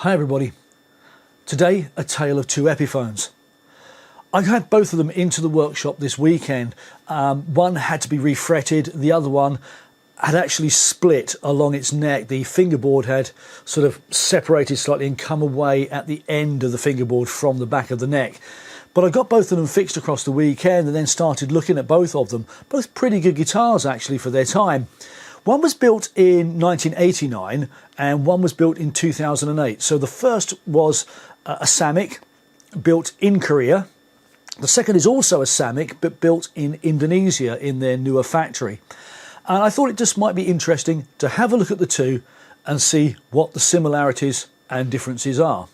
Hi everybody. Today, a tale of two Epiphones. I had both of them into the workshop this weekend. One had to be refretted, the other one had actually split along its neck. The fingerboard had sort of separated slightly and come away at the end of the fingerboard from the back of the neck. But I got both of them fixed across the weekend and then started looking at both of them. Both pretty good guitars actually for their time. One was built in 1989 and one was built in 2008. So the first was a Samick built in Korea. The second is also a Samick but built in Indonesia in their newer factory. And I thought it just might be interesting to have a look at the two and see what the similarities and differences are.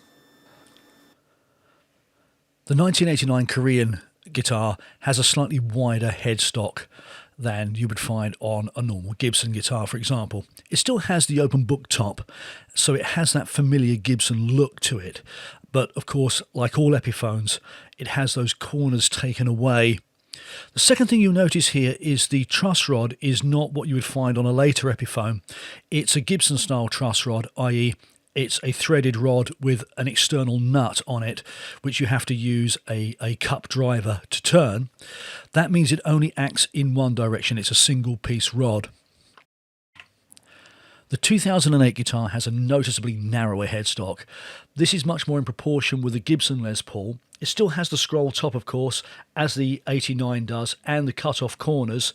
The 1989 Korean guitar has a slightly wider headstock than you would find on a normal Gibson guitar, for example. It still has the open book top, so it has that familiar Gibson look to it. But of course, like all Epiphones, it has those corners taken away. The second thing you'll notice here is the truss rod is not what you would find on a later Epiphone. It's a Gibson style truss rod, i.e. it's a threaded rod with an external nut on it, which you have to use a cup driver to turn. That means it only acts in one direction. It's a single piece rod. The 2008 guitar has a noticeably narrower headstock. This is much more in proportion with the Gibson Les Paul. It still has the scroll top, of course, as the 89 does, and the cut-off corners.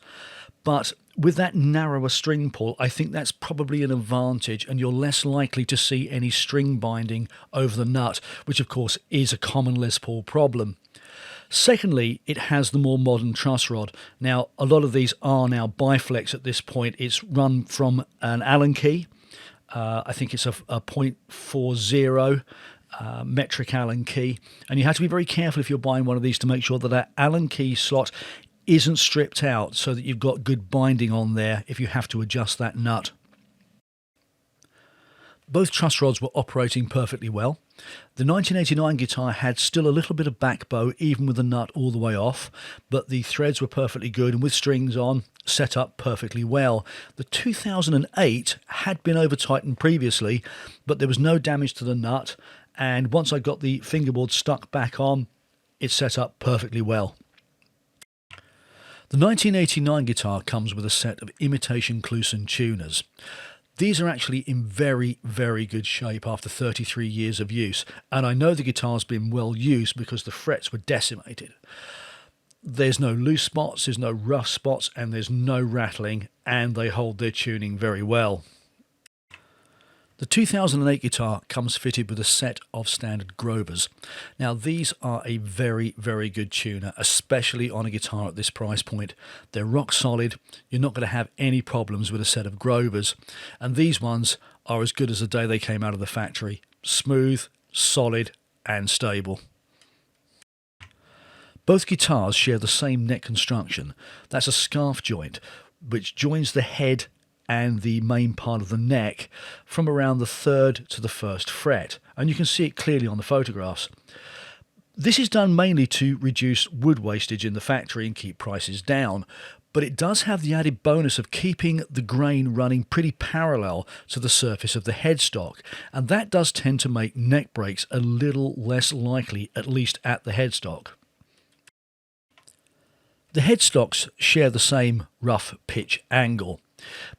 But with that narrower string pull, I think that's probably an advantage, and you're less likely to see any string binding over the nut, which of course is a common Les Paul problem. Secondly, it has the more modern truss rod. Now, a lot of these are now biflex at this point. It's run from an Allen key. I think it's a .40 metric Allen key. And you have to be very careful if you're buying one of these to make sure that that Allen key slot isn't stripped out so that you've got good binding on there if you have to adjust that nut. Both truss rods were operating perfectly well. The 1989 guitar had still a little bit of back bow even with the nut all the way off, but the threads were perfectly good and with strings on, set up perfectly well. The 2008 had been over tightened previously, but there was no damage to the nut, and once I got the fingerboard stuck back on, it set up perfectly well. The 1989 guitar comes with a set of imitation Kluson tuners. These are actually in very, very good shape after 33 years of use, and I know the guitar's been well used because the frets were decimated. There's no loose spots, there's no rough spots, and there's no rattling, and they hold their tuning very well. The 2008 guitar comes fitted with a set of standard Grovers. Now these are a very, very good tuner, especially on a guitar at this price point. They're rock solid, you're not going to have any problems with a set of Grovers, and these ones are as good as the day they came out of the factory. Smooth, solid and stable. Both guitars share the same neck construction. That's a scarf joint, which joins the head and the main part of the neck from around the 3rd to the 1st fret, and you can see it clearly on the photographs. This is done mainly to reduce wood wastage in the factory and keep prices down, but it does have the added bonus of keeping the grain running pretty parallel to the surface of the headstock, and that does tend to make neck breaks a little less likely, at least at the headstock. The headstocks share the same rough pitch angle.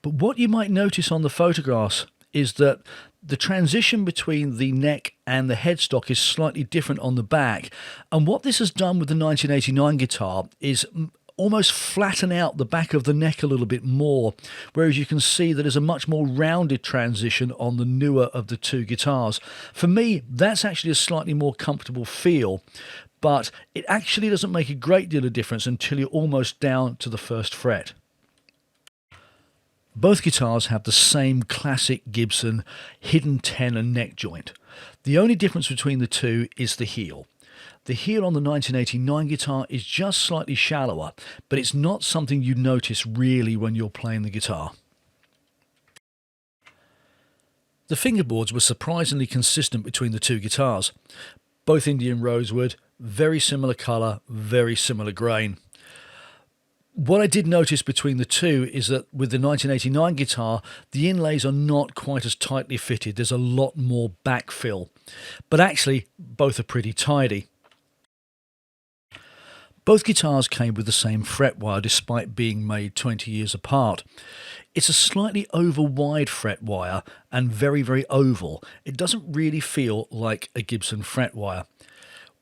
But what you might notice on the photographs is that the transition between the neck and the headstock is slightly different on the back. And what this has done with the 1989 guitar is almost flatten out the back of the neck a little bit more, whereas you can see that there's a much more rounded transition on the newer of the two guitars. For me, that's actually a slightly more comfortable feel, but it actually doesn't make a great deal of difference until you're almost down to the 1st fret. Both guitars have the same classic Gibson hidden tenor neck joint. The only difference between the two is the heel. The heel on the 1989 guitar is just slightly shallower, but it's not something you notice really when you're playing the guitar. The fingerboards were surprisingly consistent between the two guitars. Both Indian rosewood, very similar colour, very similar grain. What I did notice between the two is that with the 1989 guitar, the inlays are not quite as tightly fitted. There's a lot more backfill, but actually both are pretty tidy. Both guitars came with the same fret wire despite being made 20 years apart. It's a slightly over wide fret wire and very, very oval. It doesn't really feel like a Gibson fret wire.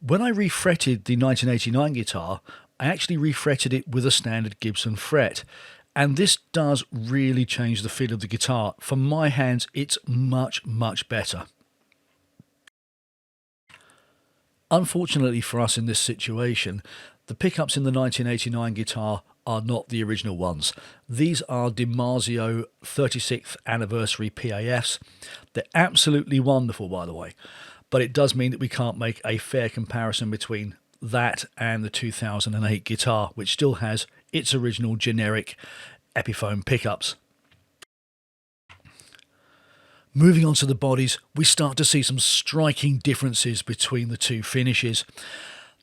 When I refretted the 1989 guitar, I actually refretted it with a standard Gibson fret. And this does really change the feel of the guitar. For my hands, it's much, much better. Unfortunately for us in this situation, the pickups in the 1989 guitar are not the original ones. These are DiMarzio 36th anniversary PAFs. They're absolutely wonderful, by the way, but it does mean that we can't make a fair comparison between that and the 2008 guitar, which still has its original generic Epiphone pickups. Moving on to the bodies, we start to see some striking differences between the two finishes.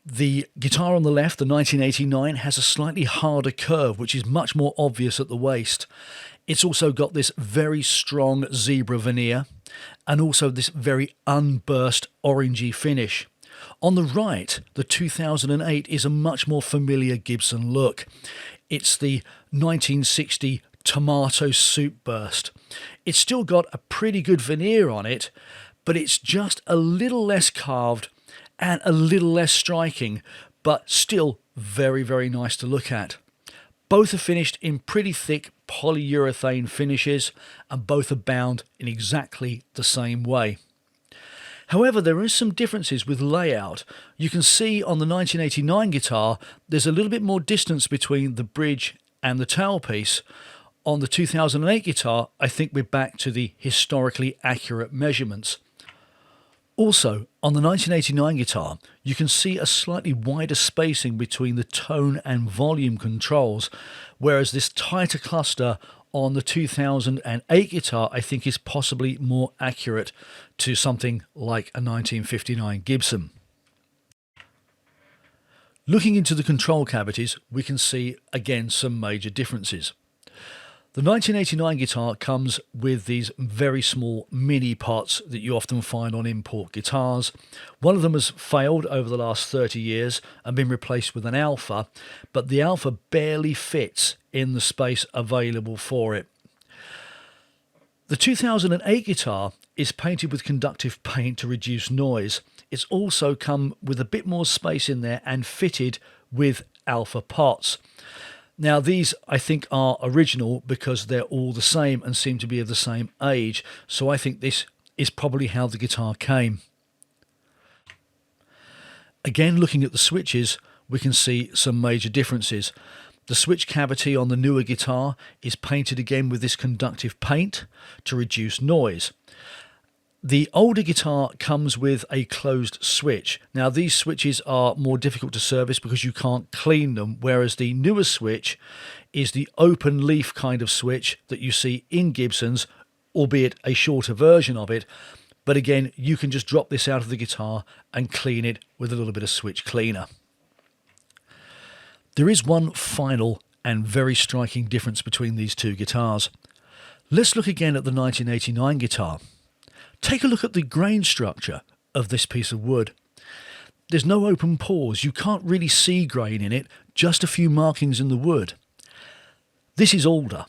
The guitar on the left, the 1989, has a slightly harder curve, which is much more obvious at the waist. It's also got this very strong zebra veneer and also this very unburst orangey finish. On the right, the 2008 is a much more familiar Gibson look. It's the 1960 tomato soup burst. It's still got a pretty good veneer on it, but it's just a little less carved and a little less striking, but still very, very nice to look at. Both are finished in pretty thick polyurethane finishes, and both are bound in exactly the same way. However, there is some differences with layout. You can see on the 1989 guitar, there's a little bit more distance between the bridge and the tailpiece. On the 2008 guitar, I think we're back to the historically accurate measurements. Also, on the 1989 guitar, you can see a slightly wider spacing between the tone and volume controls, whereas this tighter cluster on the 2008 guitar I think is possibly more accurate to something like a 1959 Gibson. Looking into the control cavities, we can see again some major differences. The 1989 guitar comes with these very small mini pots that you often find on import guitars. One of them has failed over the last 30 years and been replaced with an Alpha, but the Alpha barely fits in the space available for it. The 2008 guitar is painted with conductive paint to reduce noise. It's also come with a bit more space in there and fitted with Alpha pots. Now these I think are original because they're all the same and seem to be of the same age, so I think this is probably how the guitar came. Again, looking at the switches, we can see some major differences. The switch cavity on the newer guitar is painted again with this conductive paint to reduce noise. The older guitar comes with a closed switch. Now these switches are more difficult to service because you can't clean them, whereas the newer switch is the open leaf kind of switch that you see in Gibsons, albeit a shorter version of it. But again, you can just drop this out of the guitar and clean it with a little bit of switch cleaner. There is one final and very striking difference between these two guitars. Let's look again at the 1989 guitar. Take a look at the grain structure of this piece of wood. There's no open pores, you can't really see grain in it, just a few markings in the wood. This is alder.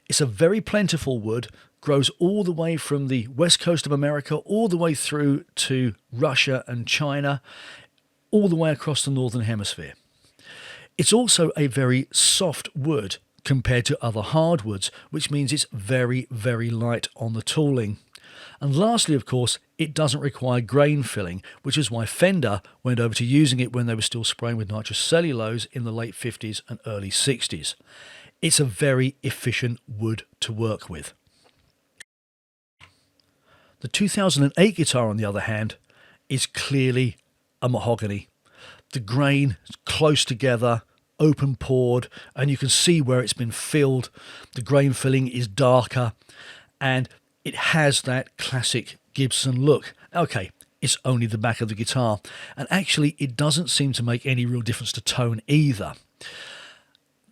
It's a very plentiful wood, grows all the way from the west coast of America, all the way through to Russia and China, all the way across the northern hemisphere. It's also a very soft wood compared to other hardwoods, which means it's very, very light on the tooling. And lastly, of course, it doesn't require grain filling, which is why Fender went over to using it when they were still spraying with nitrous cellulose in the late 50s and early 60s. It's a very efficient wood to work with. The 2008 guitar, on the other hand, is clearly a mahogany. The grain is close together, open pored, and you can see where it's been filled. The grain filling is darker, and it has that classic Gibson look. Okay, it's only the back of the guitar, and actually it doesn't seem to make any real difference to tone either.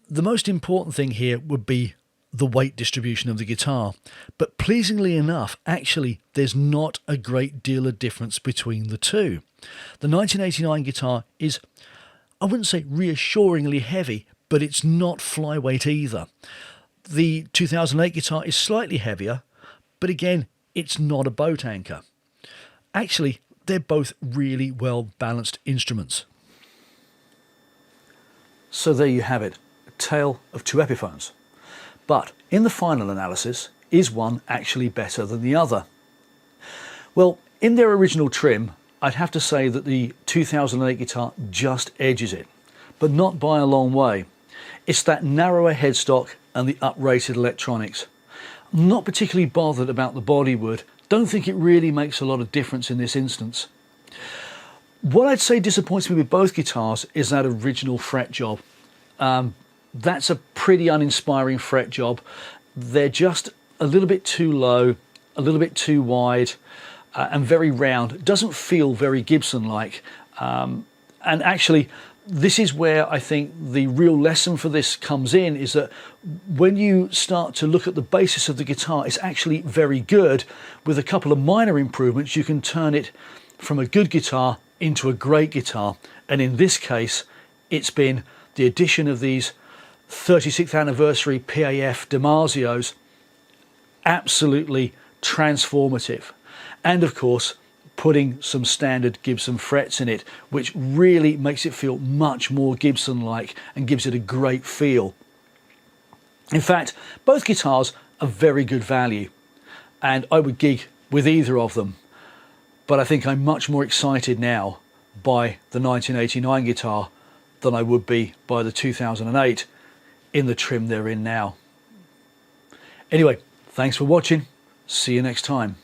The most important thing here would be the weight distribution of the guitar, but pleasingly enough, actually, there's not a great deal of difference between the two. The 1989 guitar is, I wouldn't say reassuringly heavy, but it's not flyweight either. The 2008 guitar is slightly heavier, but again, it's not a boat anchor. Actually, they're both really well balanced instruments. So there you have it, a tale of two Epiphones. But in the final analysis, is one actually better than the other? Well, in their original trim, I'd have to say that the 2008 guitar just edges it, but not by a long way. It's that narrower headstock and the uprated electronics. I'm not particularly bothered about the bodywood. Don't think it really makes a lot of difference in this instance. What I'd say disappoints me with both guitars is that original fret job. That's a pretty uninspiring fret job. They're just a little bit too low, a little bit too wide, and very round. It doesn't feel very Gibson-like. And actually, this is where I think the real lesson for this comes in, is that when you start to look at the basis of the guitar, it's actually very good. With a couple of minor improvements, you can turn it from a good guitar into a great guitar. And in this case, it's been the addition of these 36th anniversary PAF DiMarzios, absolutely transformative. And of course, putting some standard Gibson frets in it, which really makes it feel much more Gibson-like and gives it a great feel. In fact, both guitars are very good value, and I would gig with either of them. But I think I'm much more excited now by the 1989 guitar than I would be by the 2008 in the trim they're in now. Anyway, thanks for watching. See you next time.